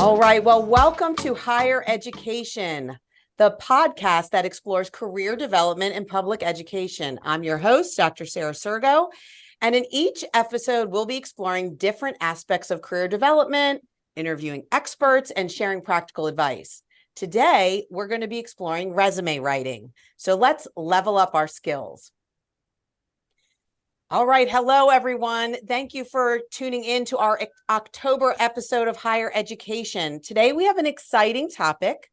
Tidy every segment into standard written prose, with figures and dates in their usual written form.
All right. Well, welcome to Higher Education, the podcast that explores career development in public education. I'm your host, Dr. Sarah Sergo. And in each episode, we'll be exploring different aspects of career development, interviewing experts, and sharing practical advice. Today, we're going to be exploring resume writing. So let's level up our skills. All right. Hello, everyone. Thank you for tuning in to our October episode of Higher Education. Today, we have an exciting topic,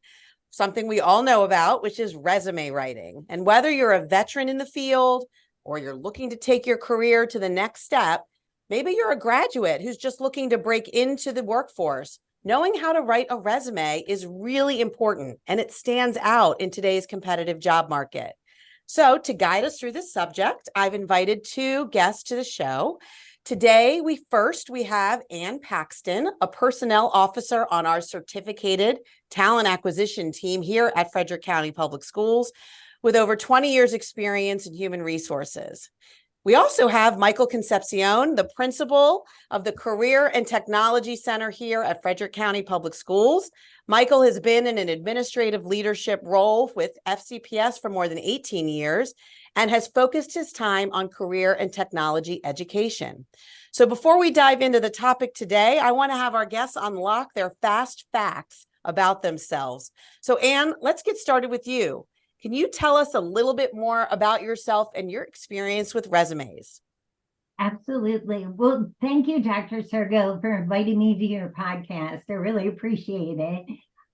something we all know about, which is resume writing. And whether you're a veteran in the field or you're looking to take your career to the next step, maybe you're a graduate who's just looking to break into the workforce, knowing how to write a resume is really important, and it stands out in today's competitive job market. So to guide us through this subject, I've invited two guests to the show. Today, we have Ann Paxton, a personnel officer on our certificated talent acquisition team here at Frederick County Public Schools with over 20 years experience in human resources. We also have Michael Concepcion, the principal of the Career and Technology Center here at Frederick County Public Schools. Michael has been in an administrative leadership role with FCPS for more than 18 years and has focused his time on career and technology education. So before we dive into the topic today, I want to have our guests unlock their fast facts about themselves. So Ann, let's get started with you. Can you tell us a little bit more about yourself and your experience with resumes? Absolutely. Well, thank you, Dr. Sergo, for inviting me to your podcast. I really appreciate it.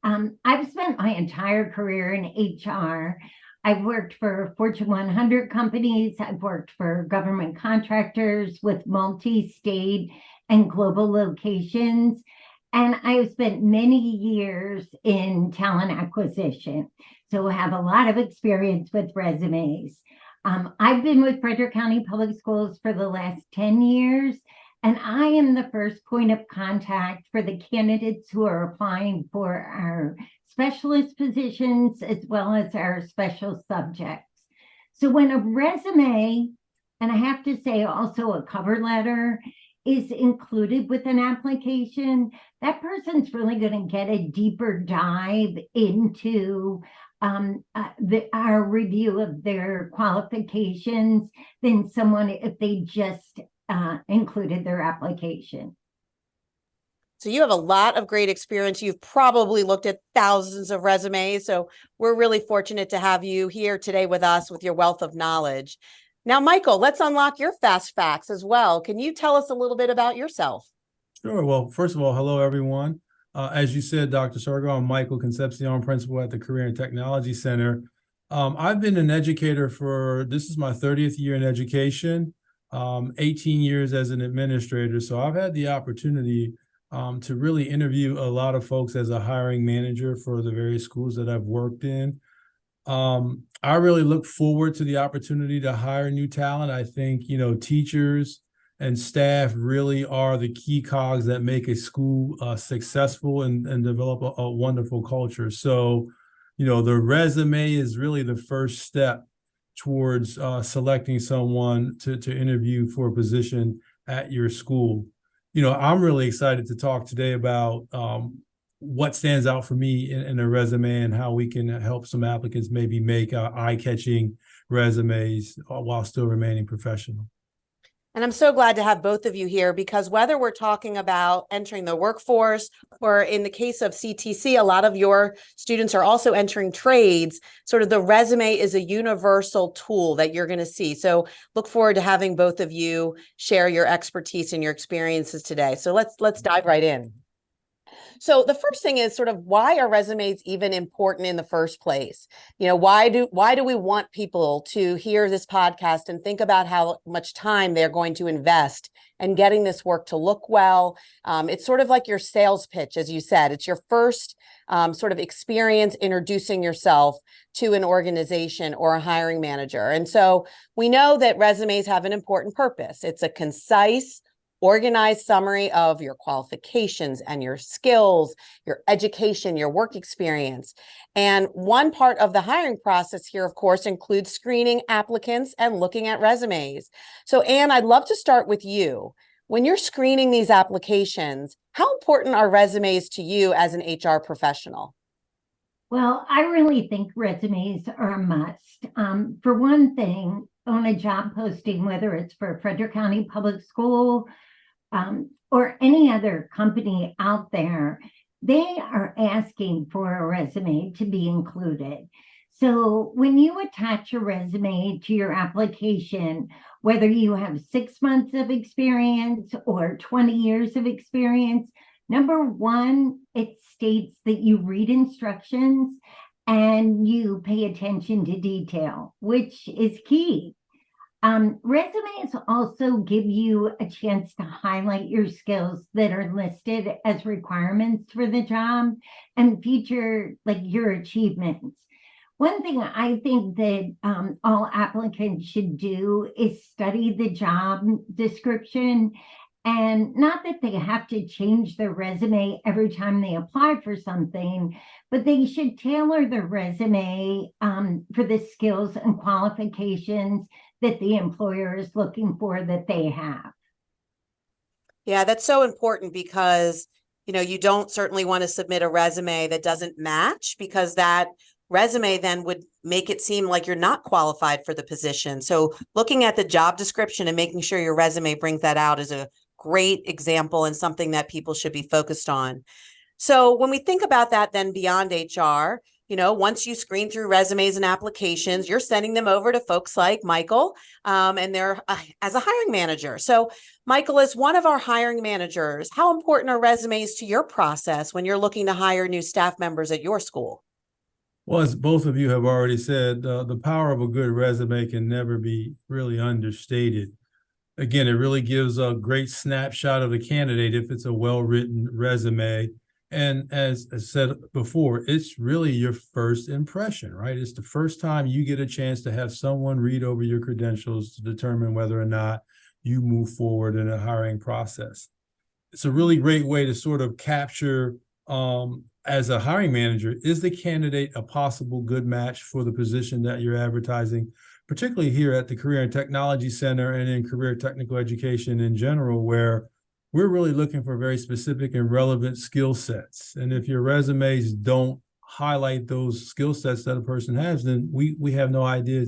I've spent my entire career in HR. I've worked for Fortune 100 companies. I've worked for government contractors with multi-state and global locations. And I've spent many years in talent acquisition. So I have a lot of experience with resumes. I've been with Frederick County Public Schools for the last 10 years, and I am the first point of contact for the candidates who are applying for our specialist positions as well as our special subjects. So when a resume, and I have to say also a cover letter, is included with an application, that person's really going to get a deeper dive into our review of their qualifications than someone if they just included their application. So you have a lot of great experience. You've probably looked at thousands of resumes. So we're really fortunate to have you here today with us with your wealth of knowledge. Now, Michael, let's unlock your fast facts as well. Can you tell us a little bit about yourself? Sure. Well, first of all, hello, everyone. As you said, Dr. Sergo, I'm Michael Concepcion, principal at the Career and Technology Center. I've been an educator this is my 30th year in education, 18 years as an administrator. So I've had the opportunity to really interview a lot of folks as a hiring manager for the various schools that I've worked in. I really look forward to the opportunity to hire new talent. I think, teachers and staff really are the key cogs that make a school successful and develop a wonderful culture. So, the resume is really the first step towards selecting someone to interview for a position at your school. I'm really excited to talk today about what stands out for me in a resume and how we can help some applicants maybe make eye-catching resumes while still remaining professional. And I'm so glad to have both of you here because whether we're talking about entering the workforce or in the case of CTC, a lot of your students are also entering trades. Sort of the resume is a universal tool that you're going to see. So look forward to having both of you share your expertise and your experiences today. So let's dive right in. So the first thing is sort of why are resumes even important in the first place? Why do we want people to hear this podcast and think about how much time they're going to invest in getting this work to look well? It's sort of like your sales pitch, as you said. It's your first sort of experience introducing yourself to an organization or a hiring manager. And so we know that resumes have an important purpose. It's a concise, organized summary of your qualifications and your skills, your education, your work experience. And one part of the hiring process here, of course, includes screening applicants and looking at resumes. So Ann, I'd love to start with you. When you're screening these applications, how important are resumes to you as an HR professional? Well, I really think resumes are a must. For one thing, on a job posting, whether it's for Frederick County Public School or any other company out there, they are asking for a resume to be included. So when you attach your resume to your application, whether you have 6 months of experience or 20 years of experience, number one, it states that you read instructions and you pay attention to detail, which is key. Resumes also give you a chance to highlight your skills that are listed as requirements for the job and feature like your achievements. One thing I think that all applicants should do is study the job description, and not that they have to change their resume every time they apply for something, but they should tailor their resume for the skills and qualifications that the employer is looking for that they have. Yeah, that's so important because, you don't certainly want to submit a resume that doesn't match, because that resume then would make it seem like you're not qualified for the position. So looking at the job description and making sure your resume brings that out is a great example and something that people should be focused on. So when we think about that, then beyond HR, once you screen through resumes and applications, you're sending them over to folks like Michael, and they're as a hiring manager. So Michael, as one of our hiring managers, how important are resumes to your process when you're looking to hire new staff members at your school? Well, as both of you have already said, the power of a good resume can never be really understated. Again, it really gives a great snapshot of the candidate if it's a well-written resume. And as I said before, it's really your first impression, right? It's the first time you get a chance to have someone read over your credentials to determine whether or not you move forward in a hiring process. It's a really great way to sort of capture, as a hiring manager, is the candidate a possible good match for the position that you're advertising, particularly here at the Career and Technology Center and in career technical education in general, where we're really looking for very specific and relevant skill sets. And if your resumes don't highlight those skill sets that a person has, then we have no idea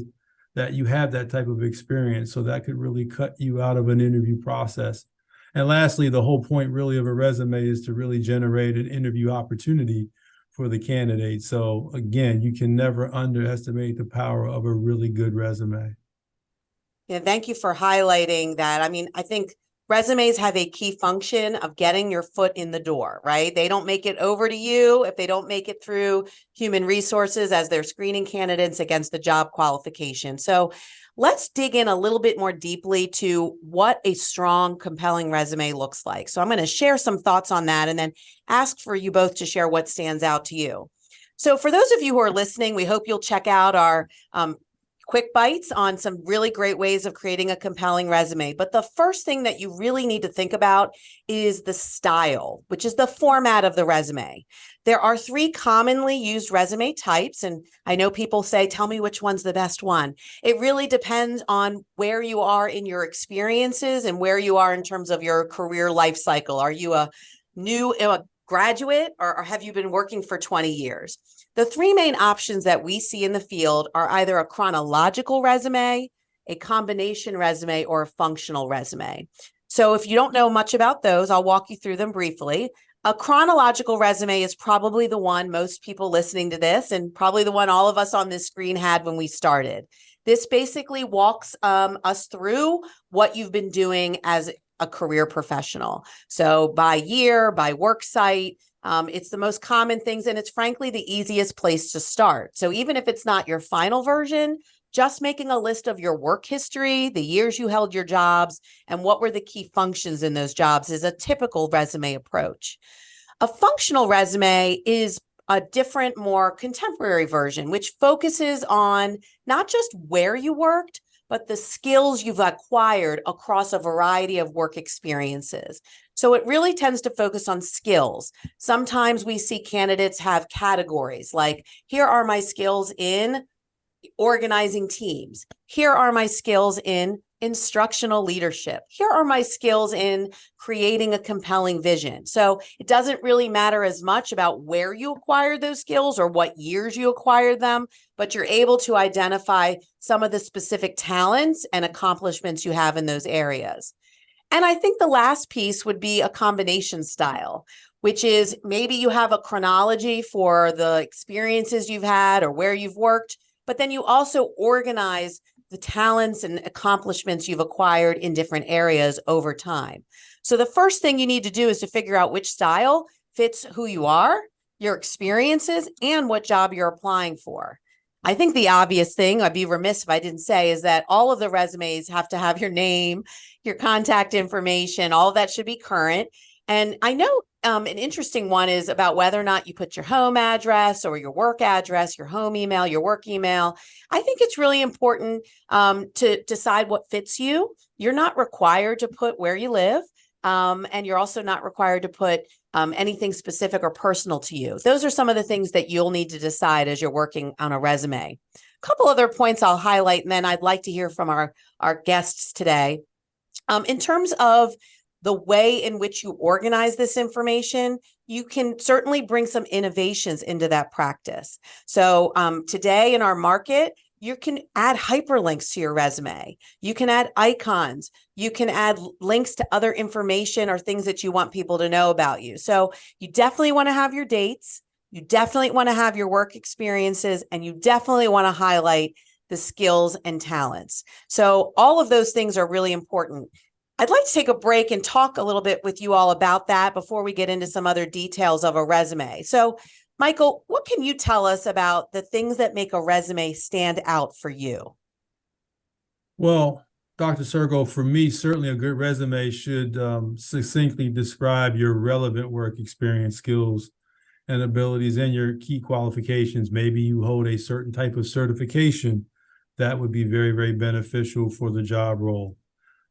that you have that type of experience. So that could really cut you out of an interview process. And lastly, the whole point really of a resume is to really generate an interview opportunity for the candidate. So again, you can never underestimate the power of a really good resume. Yeah, thank you for highlighting that. I mean, I think resumes have a key function of getting your foot in the door, right? They don't make it over to you if they don't make it through human resources as they're screening candidates against the job qualification. So let's dig in a little bit more deeply to what a strong, compelling resume looks like. So I'm going to share some thoughts on that and then ask for you both to share what stands out to you. So for those of you who are listening, we hope you'll check out our quick bites on some really great ways of creating a compelling resume. But the first thing that you really need to think about is the style, which is the format of the resume. There are 3 commonly used resume types, and I know people say, tell me which one's the best one. It really depends on where you are in your experiences and where you are in terms of your career life cycle. Are you a new graduate or have you been working for 20 years? The 3 main options that we see in the field are either a chronological resume, a combination resume, or a functional resume. So if you don't know much about those, I'll walk you through them briefly. A chronological resume is probably the one most people listening to this and probably the one all of us on this screen had when we started. This basically walks us through what you've been doing as a career professional. So by year, by work site, it's the most common things, and it's frankly the easiest place to start. So even if it's not your final version, just making a list of your work history, the years you held your jobs, and what were the key functions in those jobs is a typical resume approach. A functional resume is a different, more contemporary version, which focuses on not just where you worked, but the skills you've acquired across a variety of work experiences. So it really tends to focus on skills. Sometimes we see candidates have categories like, here are my skills in organizing teams. Here are my skills in instructional leadership. Here are my skills in creating a compelling vision. So it doesn't really matter as much about where you acquired those skills or what years you acquired them, but you're able to identify some of the specific talents and accomplishments you have in those areas. And I think the last piece would be a combination style, which is maybe you have a chronology for the experiences you've had or where you've worked, but then you also organize the talents and accomplishments you've acquired in different areas over time. So the first thing you need to do is to figure out which style fits who you are, your experiences, and what job you're applying for. I think the obvious thing, I'd be remiss if I didn't say, is that all of the resumes have to have your name, your contact information, all of that should be current. And I know an interesting one is about whether or not you put your home address or your work address, your home email, your work email. I think it's really important to decide what fits you. You're not required to put where you live, and you're also not required to put anything specific or personal to you. Those are some of the things that you'll need to decide as you're working on a resume. A couple other points I'll highlight, and then I'd like to hear from our guests today. In terms of the way in which you organize this information, you can certainly bring some innovations into that practice. So today in our market, you can add hyperlinks to your resume. You can add icons. You can add links to other information or things that you want people to know about you. So you definitely want to have your dates. You definitely want to have your work experiences, and you definitely want to highlight the skills and talents. So all of those things are really important. I'd like to take a break and talk a little bit with you all about that before we get into some other details of a resume. So, Michael, what can you tell us about the things that make a resume stand out for you? Well, Dr. Sergo, for me, certainly a good resume should succinctly describe your relevant work experience, skills, and abilities, and your key qualifications. Maybe you hold a certain type of certification that would be very, very beneficial for the job role.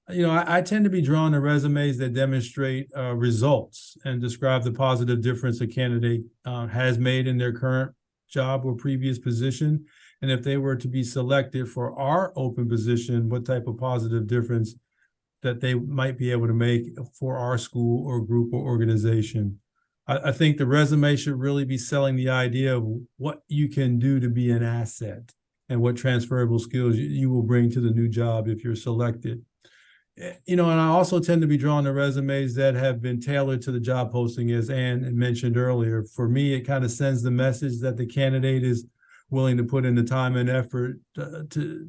You know, I tend to be drawn to resumes that demonstrate results and describe the positive difference a candidate has made in their current job or previous position. And if they were to be selected for our open position, what type of positive difference that they might be able to make for our school or group or organization. I think the resume should really be selling the idea of what you can do to be an asset and what transferable skills you will bring to the new job if you're selected. You know, and I also tend to be drawn to resumes that have been tailored to the job posting, as Ann mentioned earlier. For me, it kind of sends the message that the candidate is willing to put in the time and effort to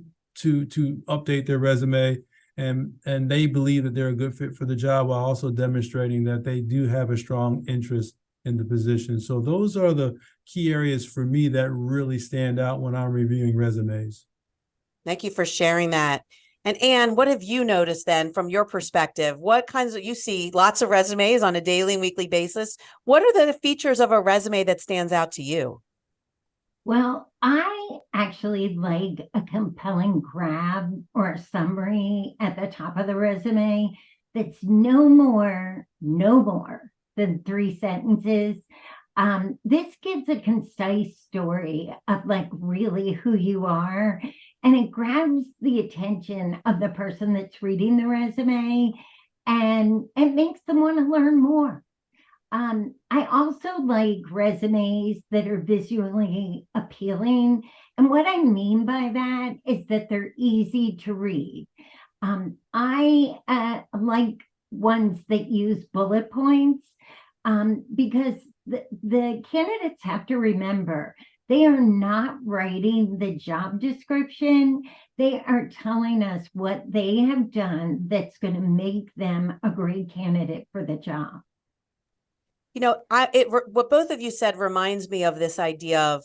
update their resume, and they believe that they're a good fit for the job, while also demonstrating that they do have a strong interest in the position. So those are the key areas for me that really stand out when I'm reviewing resumes. Thank you for sharing that. And Ann, what have you noticed then from your perspective? What kinds of, you see lots of resumes on a daily and weekly basis. What are the features of a resume that stands out to you? Well, I actually like a compelling grab or a summary at the top of the resume that's no more than 3 sentences. This gives a concise story of like really who you are, and it grabs the attention of the person that's reading the resume, and it makes them want to learn more. I also like resumes that are visually appealing. And what I mean by that is that they're easy to read. I like ones that use bullet points because the candidates have to remember they are not writing the job description. They are telling us what they have done that's going to make them a great candidate for the job. You know, what both of you said reminds me of this idea of,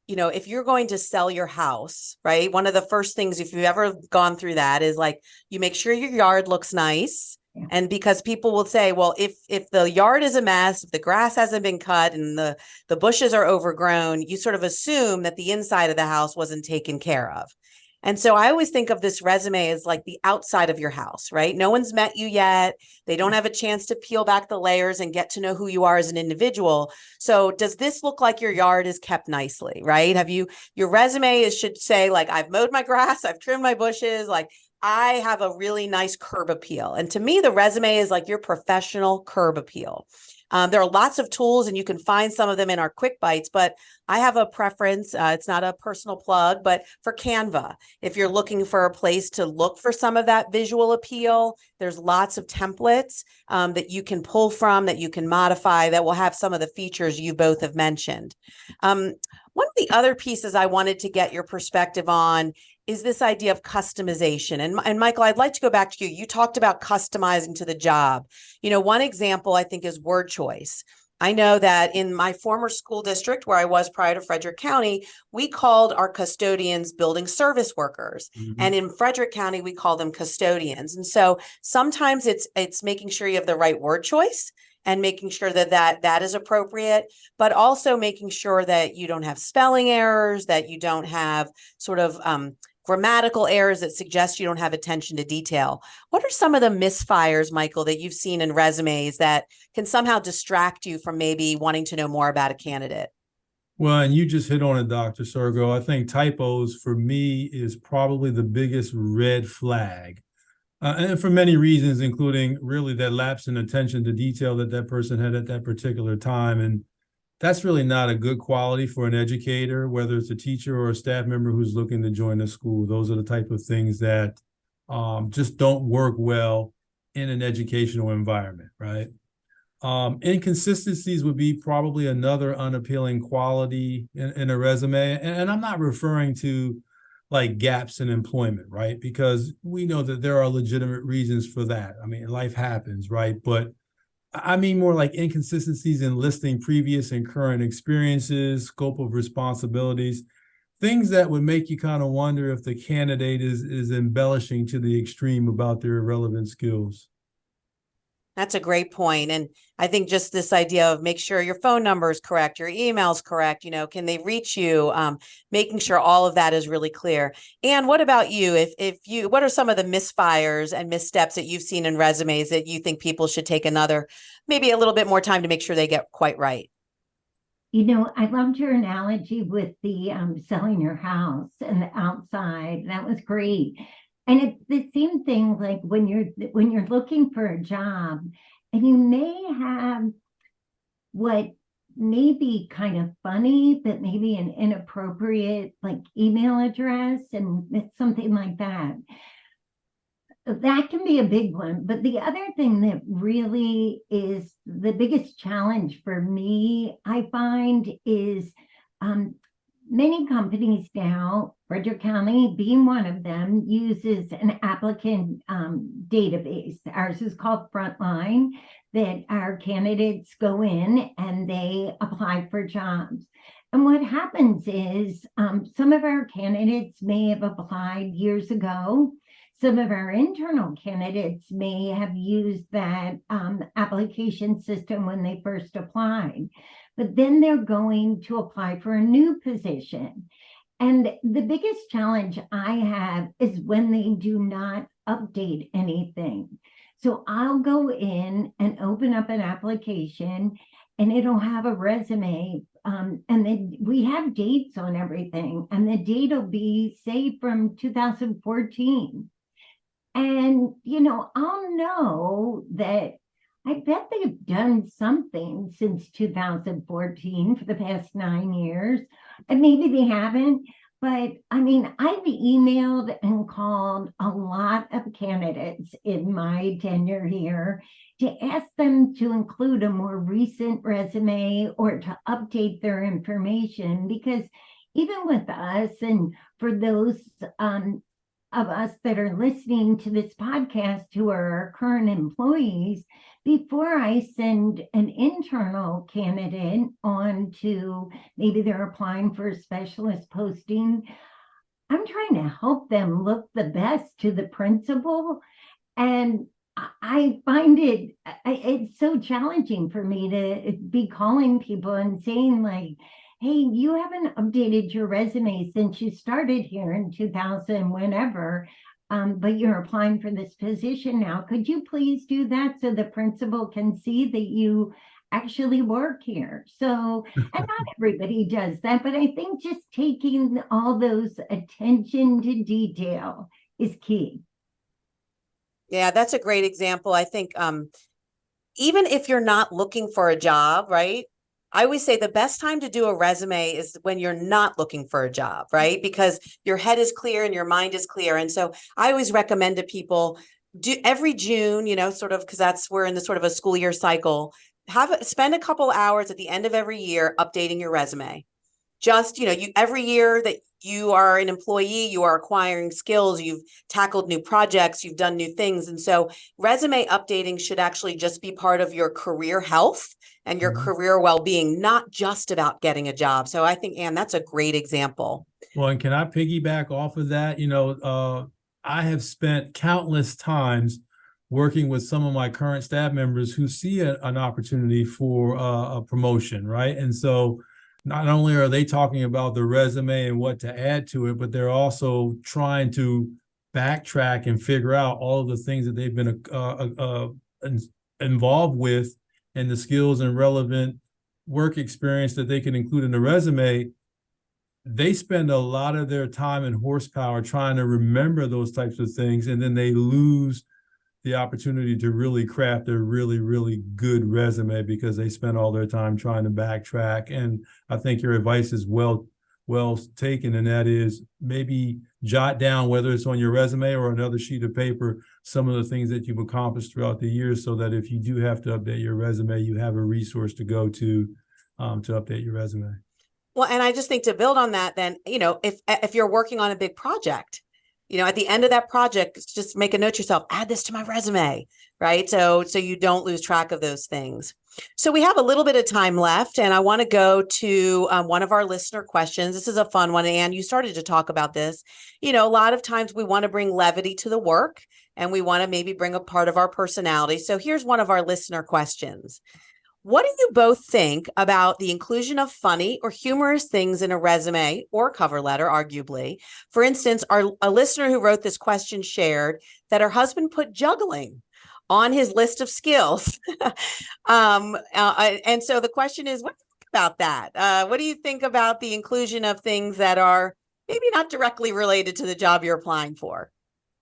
you know, if you're going to sell your house, right? One of the first things, if you've ever gone through that, is like you make sure your yard looks nice. Yeah. And because people will say, well, if the yard is a mess, if the grass hasn't been cut and the bushes are overgrown, you sort of assume that the inside of the house wasn't taken care of. And so I always think of this resume as like the outside of your house, right? No one's met you yet. They don't have a chance to peel back the layers and get to know who you are as an individual. So does this look like your yard is kept nicely, right? Your resume should say like, I've mowed my grass, I've trimmed my bushes, like I have a really nice curb appeal. And to me, the resume is like your professional curb appeal. There are lots of tools and you can find some of them in our quick bites, but I have a preference. It's not a personal plug, but for Canva, if you're looking for a place to look for some of that visual appeal, there's lots of templates that you can pull from, that you can modify, that will have some of the features you both have mentioned. One of the other pieces I wanted to get your perspective on is this idea of customization. And Michael, I'd like to go back to you. You talked about customizing to the job. One example I think is word choice. I know that in my former school district where I was prior to Frederick County, we called our custodians building service workers. Mm-hmm. And in Frederick County, we call them custodians. And so sometimes it's making sure you have the right word choice and making sure that is appropriate, but also making sure that you don't have spelling errors, that you don't have sort of grammatical errors that suggest you don't have attention to detail. What are some of the misfires, Michael, that you've seen in resumes that can somehow distract you from maybe wanting to know more about a candidate? Well, and you just hit on it, Dr. Sergo. I think typos for me is probably the biggest red flag. And for many reasons, including really that lapse in attention to detail that person had at that particular time. And that's really not a good quality for an educator, whether it's a teacher or a staff member who's looking to join a school. Those are the type of things that just don't work well in an educational environment, right? Inconsistencies would be probably another unappealing quality in a resume. And I'm not referring to like gaps in employment, right? Because we know that there are legitimate reasons for that. I mean, life happens, right? But I mean more like inconsistencies in listing previous and current experiences, scope of responsibilities, things that would make you kind of wonder if the candidate is embellishing to the extreme about their relevant skills. That's a great point. And I think just this idea of make sure your phone number is correct, your email's correct, can they reach you? Making sure all of that is really clear. And what about you? What are some of the misfires and missteps that you've seen in resumes that you think people should take maybe a little bit more time to make sure they get quite right? I loved your analogy with the selling your house and the outside. That was great. And it's the same thing like when you're looking for a job and you may have what may be kind of funny, but maybe an inappropriate like email address and something like that. That can be a big one. But the other thing that really is the biggest challenge for me, I find, is many companies now, Frederick County being one of them, uses an applicant database. Ours is called Frontline, that our candidates go in and they apply for jobs. And what happens is some of our candidates may have applied years ago. Some of our internal candidates may have used that application system when they first applied, but then they're going to apply for a new position. And the biggest challenge I have is when they do not update anything. So I'll go in and open up an application and it'll have a resume. And then we have dates on everything. And the date will be, say, from 2014. And, I'll know that I bet they've done something since 2014 for the past 9 years. And maybe they haven't. But I mean, I've emailed and called a lot of candidates in my tenure here to ask them to include a more recent resume or to update their information. Because even with us, and for those of us that are listening to this podcast who are our current employees, before I send an internal candidate on to maybe they're applying for a specialist posting, I'm trying to help them look the best to the principal. And I find it's so challenging for me to be calling people and saying like, hey, you haven't updated your resume since you started here in 2000, whenever, but you're applying for this position now. Could you please do that so the principal can see that you actually work here? So, and not everybody does that, but I think just taking all those attention to detail is key. Yeah, that's a great example. I think even if you're not looking for a job, right? I always say the best time to do a resume is when you're not looking for a job, right? Because your head is clear and your mind is clear. And so I always recommend to people do every June, sort of, because we're in the sort of a school year cycle, spend a couple hours at the end of every year updating your resume. Just, every year that you are an employee, you are acquiring skills, you've tackled new projects, you've done new things. And so resume updating should actually just be part of your career health and your career well-being, not just about getting a job. So I think, Ann, that's a great example. Well, and can I piggyback off of that? I have spent countless times working with some of my current staff members who see an opportunity for a promotion, right? And so not only are they talking about the resume and what to add to it, but they're also trying to backtrack and figure out all of the things that they've been involved with and the skills and relevant work experience that they can include in the resume. They spend a lot of their time and horsepower trying to remember those types of things, and then they lose the opportunity to really craft a really, really good resume because they spend all their time trying to backtrack. And I think your advice is well taken, and that is maybe jot down, whether it's on your resume or another sheet of paper, some of the things that you've accomplished throughout the years, so that if you do have to update your resume, you have a resource to go to update your resume. Well, and I just think to build on that, then, if you're working on a big project, at the end of that project, just make a note to yourself, add this to my resume, right? So you don't lose track of those things. So we have a little bit of time left, and I want to go to one of our listener questions. This is a fun one, and you started to talk about this. A lot of times we want to bring levity to the work, and we want to maybe bring a part of our personality. So here's one of our listener questions. What do you both think about the inclusion of funny or humorous things in a resume or cover letter, arguably? For instance, a listener who wrote this question shared that her husband put juggling on his list of skills. And so the question is, what do you think about that? What do you think about the inclusion of things that are maybe not directly related to the job you're applying for?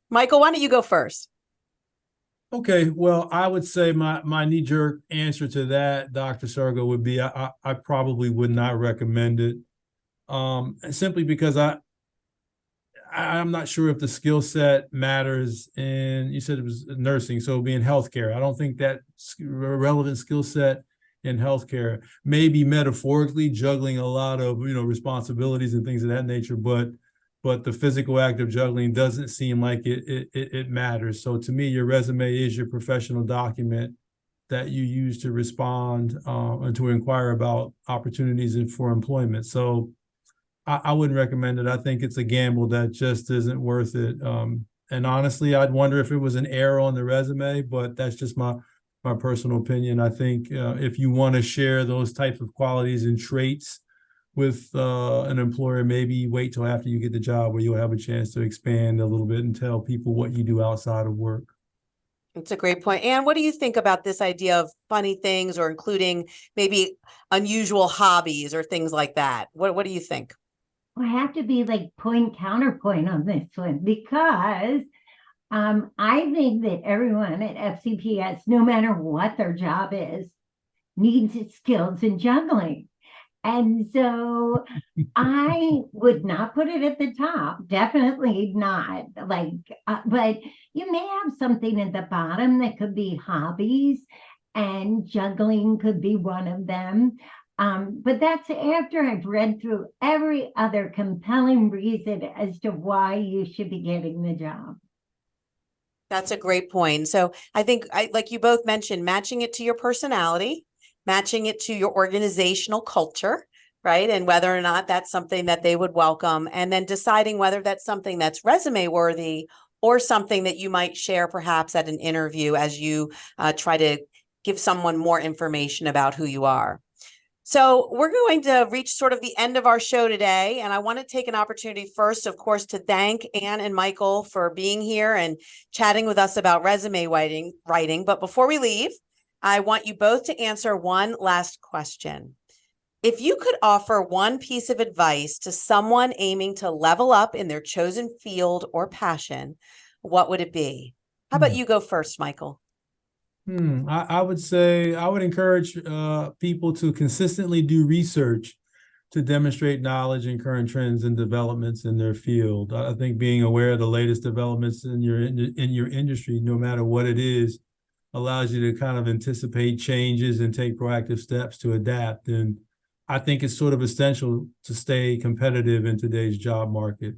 Michael, why don't you go first? Okay, well, I would say my knee-jerk answer to that, Dr. Sergo, would be I probably would not recommend it, simply because I'm not sure if the skill set matters. And you said it was nursing, so it'd be in healthcare. I don't think that relevant skill set in healthcare, maybe metaphorically juggling a lot of responsibilities and things of that nature, but the physical act of juggling doesn't seem like it matters. So to me, your resume is your professional document that you use to respond and to inquire about opportunities for employment. So I wouldn't recommend it. I think it's a gamble that just isn't worth it. And honestly, I'd wonder if it was an error on the resume, but that's just my personal opinion. I think if you want to share those types of qualities and traits with an employer, maybe wait till after you get the job where you'll have a chance to expand a little bit and tell people what you do outside of work. It's a great point. Anne, what do you think about this idea of funny things or including maybe unusual hobbies or things like that? What do you think? I have to be like point counterpoint on this one, because I think that everyone at FCPS, no matter what their job is, needs skills in juggling. And so I would not put it at the top, definitely not. But you may have something at the bottom that could be hobbies, and juggling could be one of them. But that's after I've read through every other compelling reason as to why you should be getting the job. That's a great point. So I think, like you both mentioned, matching it to your personality, matching it to your organizational culture, right? And whether or not that's something that they would welcome, and then deciding whether that's something that's resume worthy or something that you might share perhaps at an interview as you try to give someone more information about who you are. So we're going to reach sort of the end of our show today. And I want to take an opportunity first, of course, to thank Ann and Michael for being here and chatting with us about resume writing. But before we leave, I want you both to answer one last question. If you could offer one piece of advice to someone aiming to level up in their chosen field or passion, what would it be? How about you go first, Michael? I would say I would encourage people to consistently do research to demonstrate knowledge and current trends and developments in their field. I think being aware of the latest developments in your industry, no matter what it is, allows you to kind of anticipate changes and take proactive steps to adapt. And I think it's sort of essential to stay competitive in today's job market.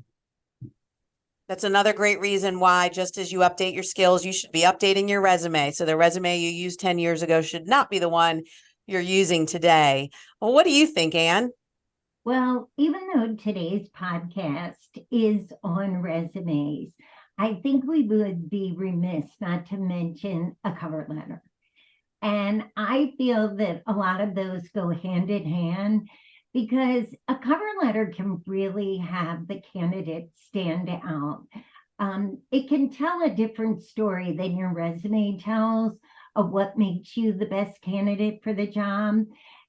That's another great reason why, just as you update your skills, you should be updating your resume. So the resume you used 10 years ago should not be the one you're using today. Well, what do you think, Ann? Well, even though today's podcast is on resumes, I think we would be remiss not to mention a cover letter. And I feel that a lot of those go hand in hand because a cover letter can really have the candidate stand out. It can tell a different story than your resume tells of what makes you the best candidate for the job.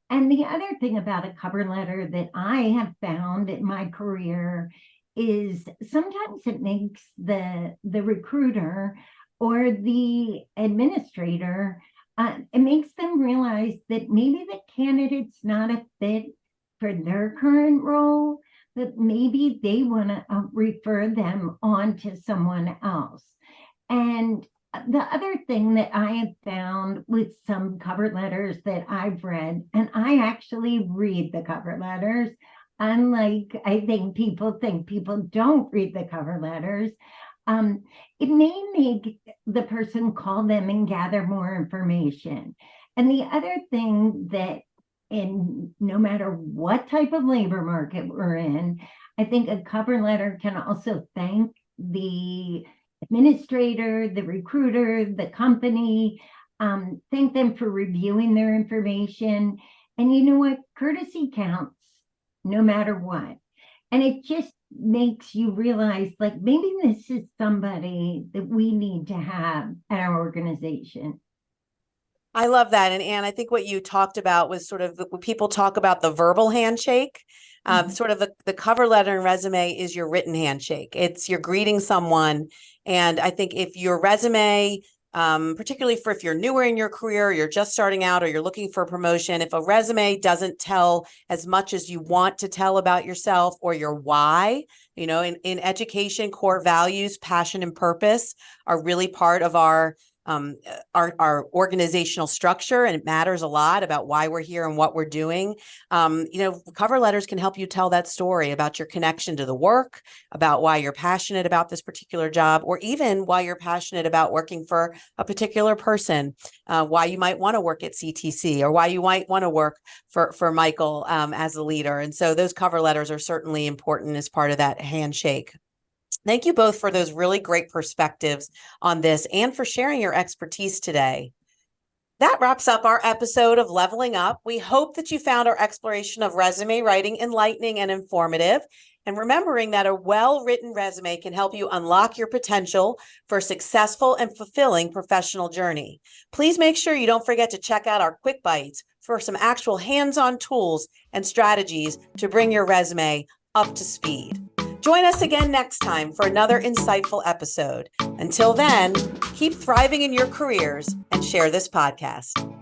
And the other thing about a cover letter that I have found in my career is sometimes it makes the recruiter or the administrator, it makes them realize that maybe the candidate's not a fit for their current role, but maybe they want to refer them on to someone else. And the other thing that I have found with some cover letters that I've read, and I actually read the cover letters, unlike I think people don't read the cover letters, it may make the person call them and gather more information. And the other thing that, in no matter what type of labor market we're in, I think a cover letter can also thank the administrator, the recruiter, the company, thank them for reviewing their information. And you know what? Courtesy counts no matter what. And it just makes you realize, like, maybe this is somebody that we need to have at our organization. I love that. And Ann, I think what you talked about was sort of when people talk about the verbal handshake, sort of the cover letter and resume is your written handshake. It's you're greeting someone. And I think if your resume, particularly for if you're newer in your career, or you're just starting out, or you're looking for a promotion, if a resume doesn't tell as much as you want to tell about yourself or your why, you know, in education, core values, passion, and purpose are really part of our organizational structure, and it matters a lot about why we're here and what we're doing. You know, cover letters can help you tell that story about your connection to the work, about why you're passionate about this particular job, or even why you're passionate about working for a particular person, why you might want to work at CTC, or why you might want to work for Michael as a leader. And so those cover letters are certainly important as part of that handshake. Thank you both for those really great perspectives on this and for sharing your expertise today. That wraps up our episode of Leveling Up. We hope that you found our exploration of resume writing enlightening and informative, and remembering that a well-written resume can help you unlock your potential for a successful and fulfilling professional journey. Please make sure you don't forget to check out our Quick Bites for some actual hands-on tools and strategies to bring your resume up to speed. Join us again next time for another insightful episode. Until then, keep thriving in your careers and share this podcast.